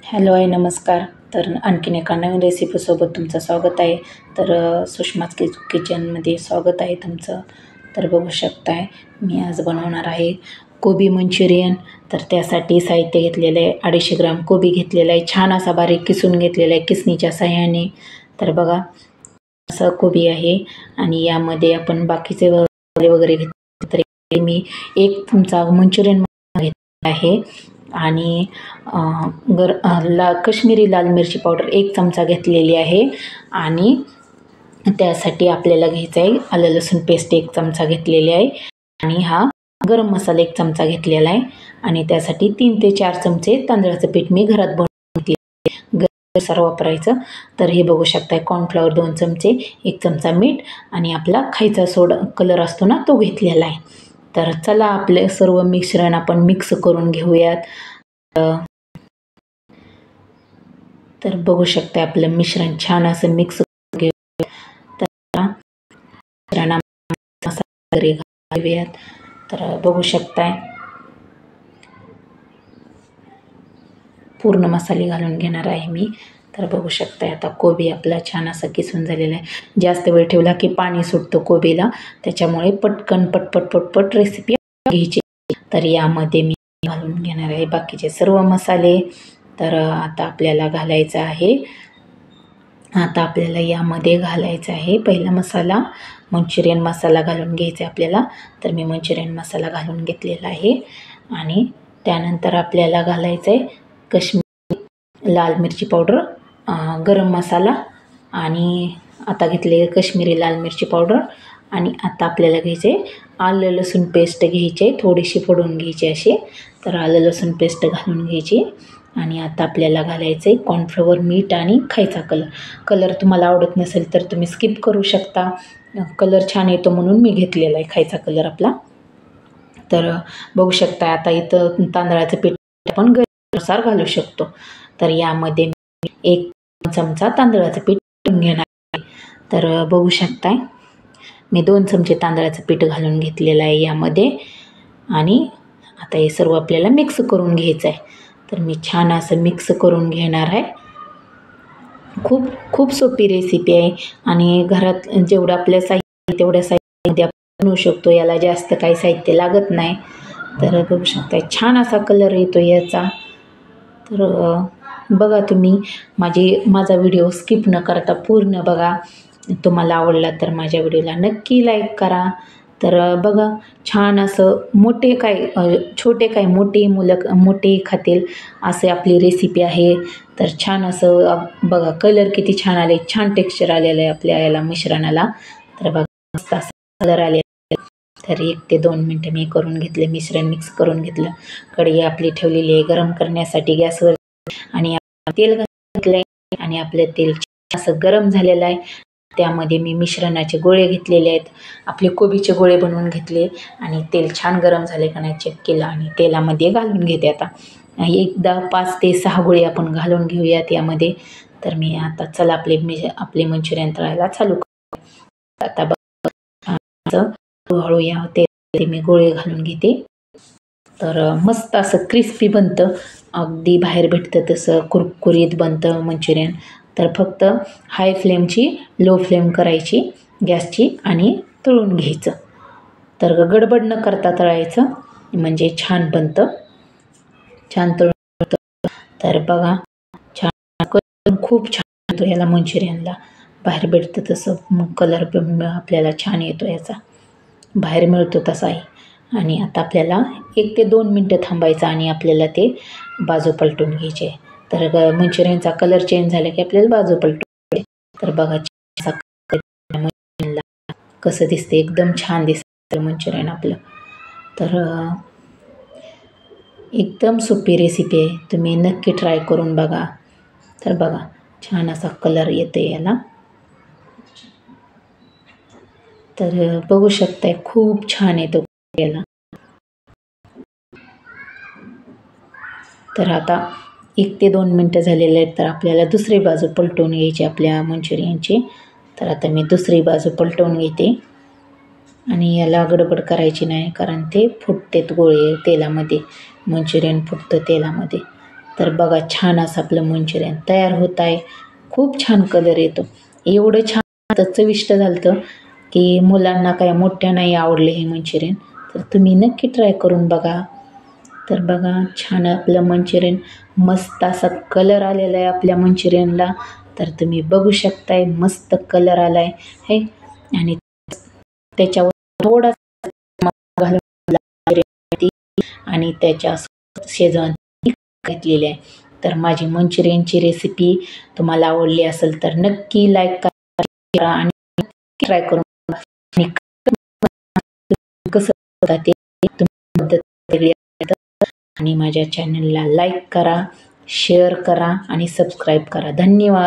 Hello आहे नमस्कार. तर आणखीन एका नवीन रेसिपीसोबत तुमचं स्वागत आहे. तर सुषमाज किचनमध्ये स्वागत आहे तुमचं. तर बघू शकताय मी आज बनवणार आहे कोबी मंचुरियन. तर त्यासाठी साहित्य घेतलेलं आहे 250 ग्राम कोबी घेतलेला आहे, छान असा बारीक किसून घेतलेला आहे किसणीच्या साहाय्याने. तर बघा असं कोबी आहे आणि यामध्ये आपण बाकीचे मसाले वगैरे घेतले. तर मी 1 चमचा मंचुरियन घेतला आहे आणि कश्मीरी लाल मिरची पावडर 1 चमचा घेतलेली आहे आणि त्यासाठी आपल्याला घ्यायचं आहे आलं लसूण पेस्ट 1 चमचा घेतलेली आहे आणि हा गरम मसाला 1 चमचा घेतलेला आहे आणि त्यासाठी 3 ते 4 चमचे तांदळाचं पीठ मी घरात बनवून घेतले वापरायचं. तर हे बघू शकताय कॉर्नफ्लॉवर 2 चमचे, 1 चमचा मीठ आणि आपला खायचा सोडा कलर असतो ना तो घेतलेला आहे. तर चला आपले सर्व मिश्रण आपण मिक्स करून घेऊयात. तर बघू शकता आपलं मिश्रण छान असं मिक्स घेऊयात. तर मिश्रणा मसाला वगैरे घालूयात. तर बघू शकताय पूर्ण मसाले घालून घेणार आहे मी. तर बघू शकताय आता कोबी आपला छान असा किसून झालेला आहे. जास्त वेळ ठेवला की पाणी सुटतं कोबीला, त्याच्यामुळे पटकन पटपट रेसिपी घ्यायची. तर यामध्ये मी घालून घेणार आहे बाकीचे सर्व मसाले. तर आता आपल्याला घालायचं आहे, यामध्ये घालायचा आहे पहिला मसाला मंचुरियन मसाला घालून घ्यायचा आहे आपल्याला. तर मी मंचुरियन मसाला घालून घेतलेला आहे आणि त्यानंतर आपल्याला घालायचं आहे कश्मीरी लाल मिरची पावडर, गरम मसाला आणि आता घेतले कश्मीरी लाल मिरची पावडर. आणि आता आपल्याला घ्यायचे आलं लसूण पेस्ट घ्यायचे, थोडीशी फोडून घ्यायची अशी. तर आलं लसूण पेस्ट घालून घ्यायची आणि आता आपल्याला घालायचं आहे कॉर्नफ्लॉवर, मीठ आणि खायचा कलर तुम्हाला आवडत नसेल तर तुम्ही स्किप करू शकता. कलर छान येतो म्हणून मी घेतलेला आहे खायचा कलर आपला. तर बघू शकता आता इथं तांदळाचं पीठ आपण गरजेनुसार घालू शकतो. तर यामध्ये मी 1 चमचा तांदळाचं पीठ घेणार आहे. तर बघू शकताय मी 2 चमचे तांदळाचं पीठ घालून घेतलेलं आहे यामध्ये आणि आता हे सर्व आपल्याला मिक्स करून घ्यायचं आहे. तर मी छान असं मिक्स करून घेणार आहे. खूप सोपी रेसिपी आहे आणि घरात जेवढं आपल्या साहित्य तेवढ्या साहित्यामध्ये आपण बनवू शकतो. याला जास्त काही साहित्य लागत नाही. तर बघू शकता छान असा कलर येतो याचा. तर बघा तुम्ही माझा व्हिडिओ स्किप न करता पूर्ण बघा. तुम्हाला आवडला तर माझ्या व्हिडिओला नक्की लाईक करा. तर बघा छान असं छोटे काय मोठे खातील असे आपली रेसिपी आहे. तर छान असं बघा कलर किती छान आले, छान टेक्स्चर आलेलं आहे आपल्या याला मिश्रणाला. तर बघा मस्त असा कलर आलेला. तर 1 ते 2 मिनटं मी करून घेतले, मिश्रण मिक्स करून घेतलं. कढई आपली ठेवलेली आहे गरम करण्यासाठी गॅसवर आणि तेल घातलं आहे आणि आपलं तेल असं गरम झालेलं आहे. त्यामध्ये मी मिश्रणाचे गोळे घेतलेले आहेत, आपले कोबीचे गोळे बनवून घेतले आणि तेल छान गरम झाले का नाही चेक केलं आणि तेलामध्ये घालून घेते. आता एकदा 5 ते 6 गोळे आपण घालून घेऊयात यामध्ये. तर मी आता चला आपले मंचुरियन तळायला चालू करू. आता हळूहळू या तेलामध्ये मी गोळे घालून घेते. तर मस्त असं क्रिस्पी बनतं, अगदी बाहेर भेटतं तसं कुरकुरीत बनतं मंचुरियन. तर फक्त हाय फ्लेमची लो फ्लेम करायची गॅसची आणि तळून घ्यायचं. तर गडबड न करता तळायचं म्हणजे छान बनतं, छान तळून. तर बघा छान खूप छान येतो याला मंचुरियनला, बाहेर भेटतं तसं मग कलर आपल्याला छान येतो याचा, बाहेर मिळतो तसा आहे. आणि आता आपल्याला 1 ते 2 मिनटं थांबायचं आणि आपल्याला ते बाजू पलटून घ्यायचे. तर मंचुरियनचा कलर चेंज झाला की आपल्याला बाजू पलटून. तर बघा मंचुरियनला कसं दिसते, एकदम छान दिसतं मंचुरियन आपलं. तर एकदम सोपी रेसिपी आहे, तुम्ही नक्की ट्राय करून बघा. तर बघा छान असा कलर येतो याला. तर बघू शकताय खूप छान येतो याला. तर आता 1 ते 2 मिनटं झालेले आहेत. तर आपल्याला दुसरी बाजू पलटवून घ्यायची आपल्या मंचुरियनची. तर आता मी दुसरी बाजू पलटवून घेते आणि याला गडबड करायची नाही कारण ते फुटतेत गोळे तेलामध्ये, मंचुरियन फुटतं तेलामध्ये. तर बघा छान असं आपलं मंचुरियन तयार होत आहे. खूप छान कलर येतो. एवढं छान चविष्ट झालं की मुलांना काय मोठ्या नाही आवडले हे मंचुरियन. तर तुम्ही नक्की ट्राय करून बघा. तर बघा छान आपलं मंचुरियन मस्त असा कलर आलेला आहे आपल्या मंचुरियनला. तर तुम्ही बघू शकताय मस्त कलर आलाय आहे आणि त्याच्यावर थोडासा घालून आणि त्याच्या शेजवान घातलेली आहे. तर माझी मंचुरियनची रेसिपी तुम्हाला आवडली असेल तर नक्की लाईक करा आणि ट्राय करून बघा. आणि कसं होतं ते तुम्ही पद्धत वेगळी आणि माझ्या चॅनलला लाईक करा, शेअर करा आणि सबस्क्राईब करा. धन्यवाद.